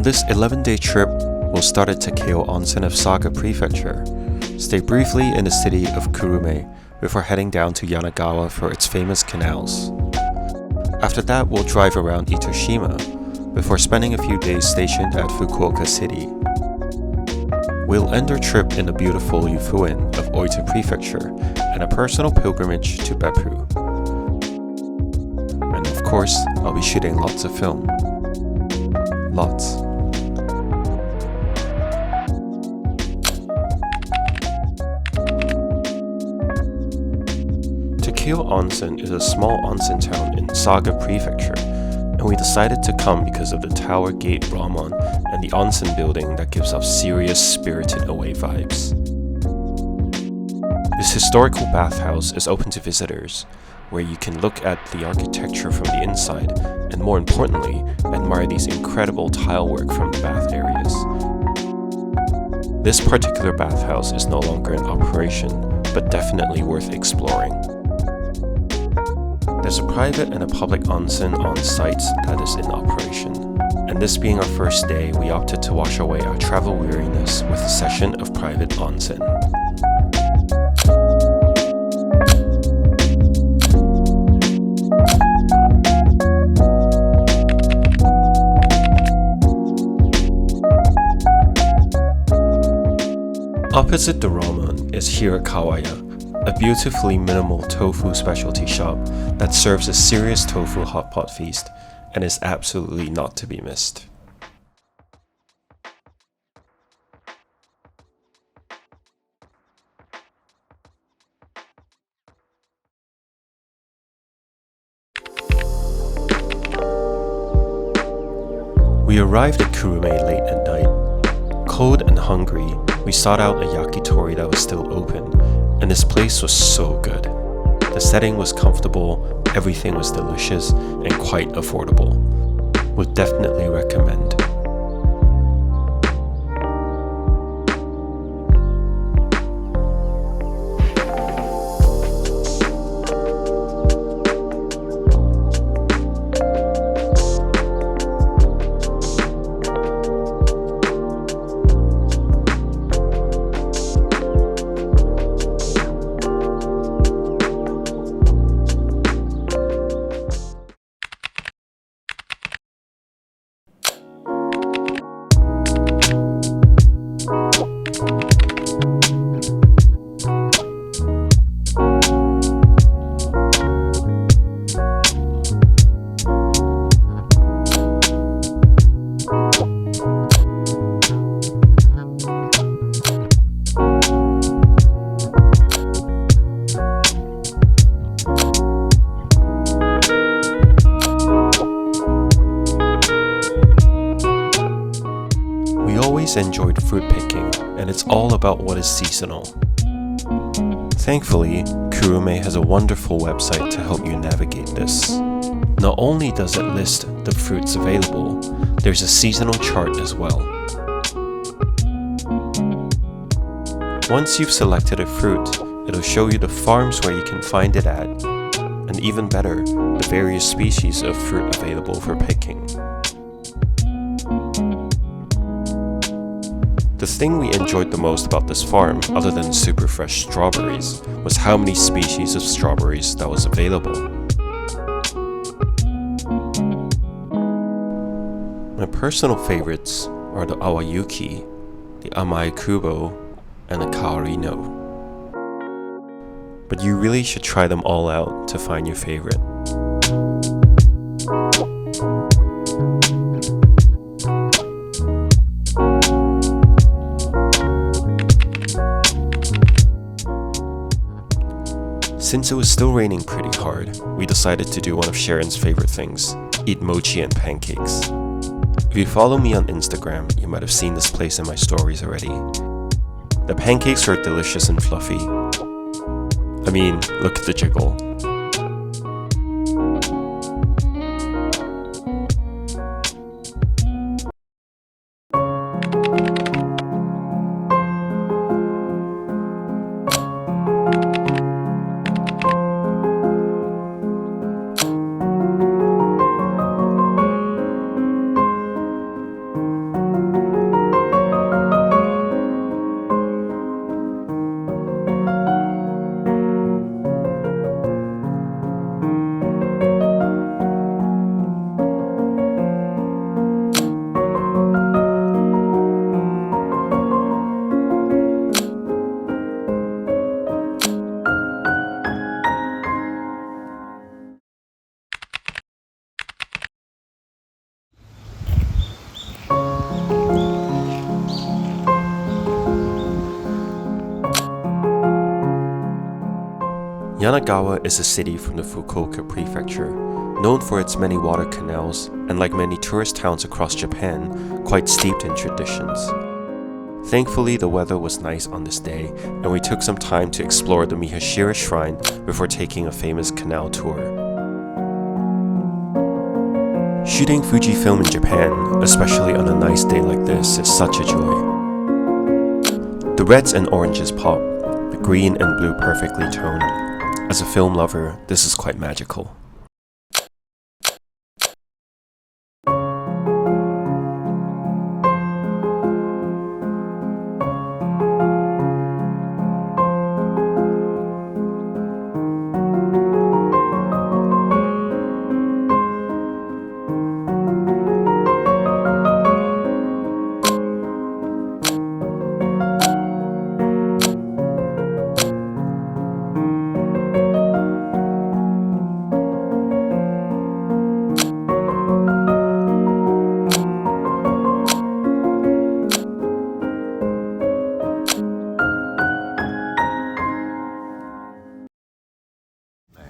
this 11-day trip, we'll start at Takeo Onsen of Saga Prefecture, stay briefly in the city of Kurume before heading down to Yanagawa for its famous canals. After that, we'll drive around Itoshima before spending a few days stationed at Fukuoka City. We'll end our trip in the beautiful Yufuin of Oita Prefecture and a personal pilgrimage to Beppu. And of course, I'll be shooting lots of film. Lots. Takeo Onsen is a small onsen town in Saga Prefecture, and we decided to come because of the Tower Gate Ramon and the onsen building that gives off serious Spirited Away vibes. This historical bathhouse is open to visitors, where you can look at the architecture from the inside and, more importantly, admire these incredible tile work from the bath areas. This particular bathhouse is no longer in operation, but definitely worth exploring. There's a private and a public onsen on site that is in operation, and this being our first day, we opted to wash away our travel weariness with a session of private onsen. Opposite the Ramon is Hirakawaya, a beautifully minimal tofu specialty shop that serves a serious tofu hotpot feast and is absolutely not to be missed. We arrived at Kurume late at night. Cold and hungry, we sought out a yakitori that was still open, and this place was so good. The setting was comfortable, everything was delicious, and quite affordable. Would definitely recommend. Enjoyed fruit picking, and it's all about what is seasonal. Thankfully, Kurume has a wonderful website to help you navigate this. Not only does it list the fruits available, there's a seasonal chart as well. Once you've selected a fruit, it'll show you the farms where you can find it at, and even better, the various species of fruit available for picking. The thing we enjoyed the most about this farm, other than super fresh strawberries, was how many species of strawberries that was available. My personal favorites are the Awayuki, the Amai Kubo, and the Kaorino. But you really should try them all out to find your favorite. Since it was still raining pretty hard, we decided to do one of Sharon's favorite things, eat mochi and pancakes. If you follow me on Instagram, you might have seen this place in my stories already. The pancakes are delicious and fluffy. I mean, look at the jiggle. Yanagawa is a city from the Fukuoka prefecture, known for its many water canals and, like many tourist towns across Japan, quite steeped in traditions. Thankfully, the weather was nice on this day, and we took some time to explore the Miyashira Shrine before taking a famous canal tour. Shooting Fujifilm in Japan, especially on a nice day like this, is such a joy. The reds and oranges pop, the green and blue perfectly toned. As a film lover, this is quite magical.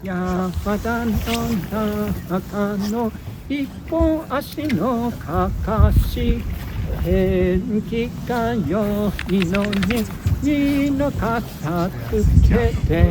Yamada no naka no ippon ashi no kakashi Tenki ga yoi no ne ni no kata tsukete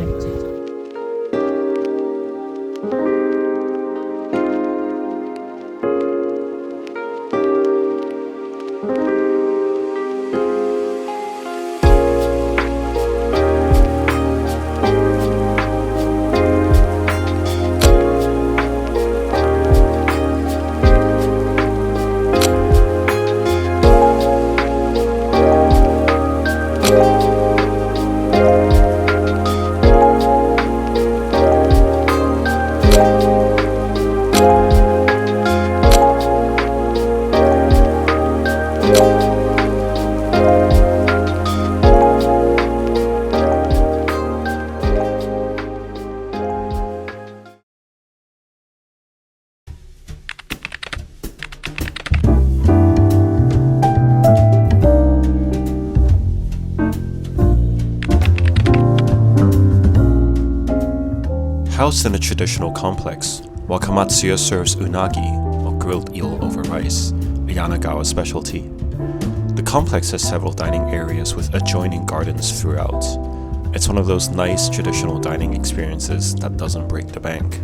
Housed in a traditional complex, Wakamatsuya serves unagi, or grilled eel over rice, a Yanagawa specialty. The complex has several dining areas with adjoining gardens throughout. It's one of those nice traditional dining experiences that doesn't break the bank.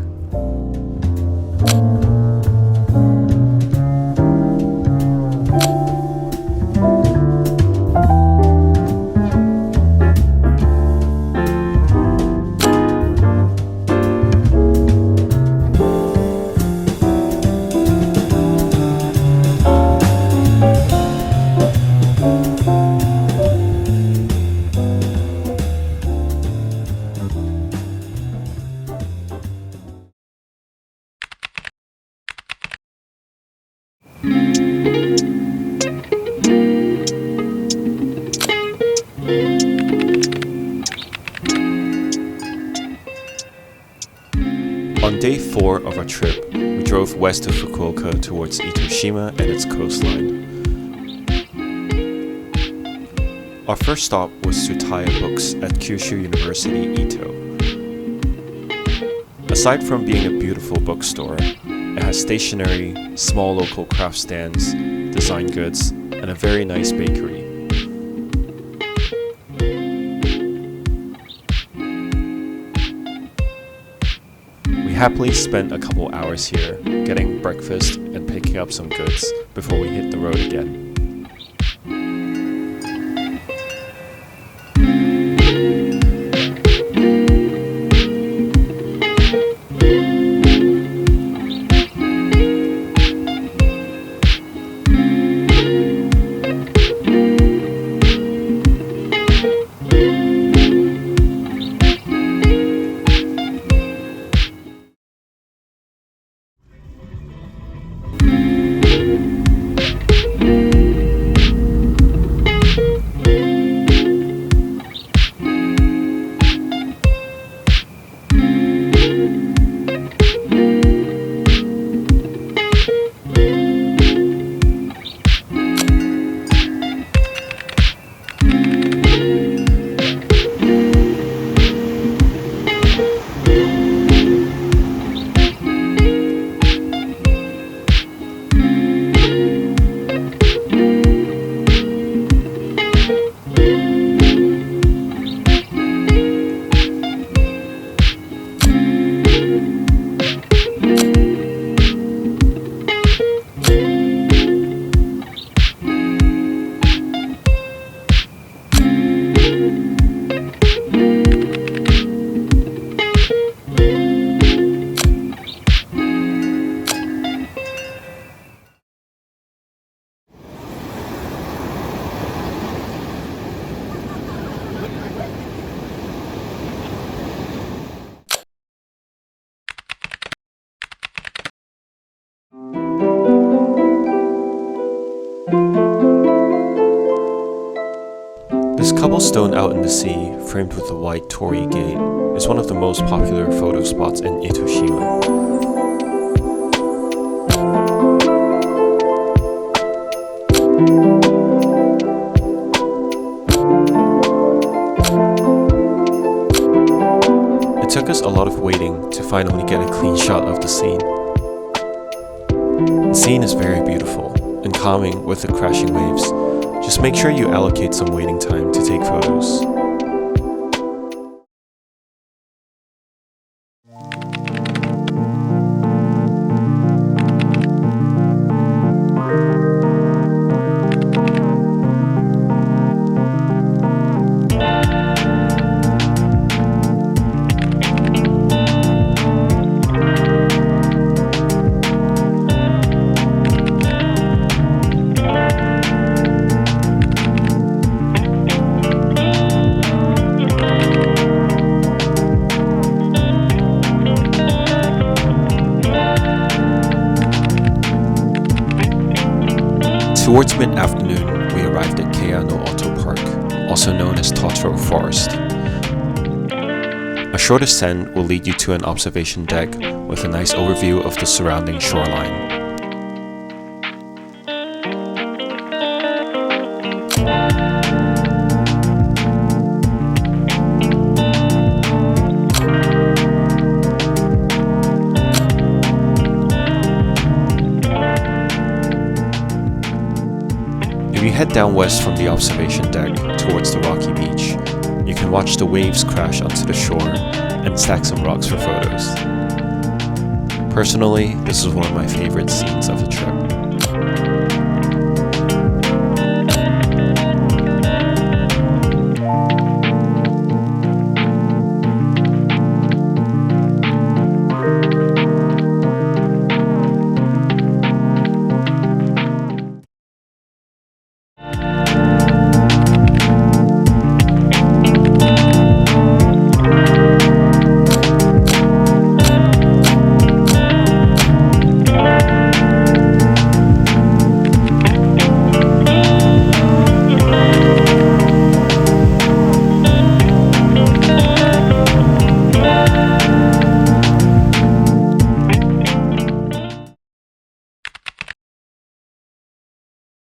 On day 4 of our trip, we drove west of Fukuoka towards Itoshima and its coastline. Our first stop was Tsutaya Books at Kyushu University, Ito. Aside from being a beautiful bookstore, it has stationery, small local craft stands, design goods, and a very nice bakery. We happily spent a couple hours here, getting breakfast and picking up some goods before we hit the road again. cobblestone out in the sea, framed with a white torii gate, is one of the most popular photo spots in Itoshima. It took us a lot of waiting to finally get a clean shot of the scene. The scene is very beautiful and calming with the crashing waves. Just make sure you allocate some waiting time to take photos. Towards mid-afternoon, we arrived at Keya no Oto Park, also known as Totoro Forest. A short ascent will lead you to an observation deck with a nice overview of the surrounding shoreline. If you head down west from the observation deck towards the rocky beach, you can watch the waves crash onto the shore and stack some rocks for photos. Personally, this is one of my favorite scenes of the trip.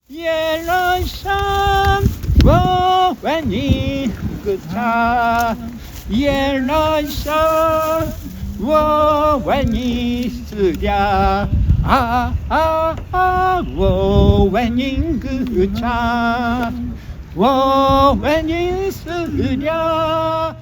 Yellow sun, wo when you good time. Yellow sun, wo when you stood ya. Wo when you good time. Wo when you stood ya.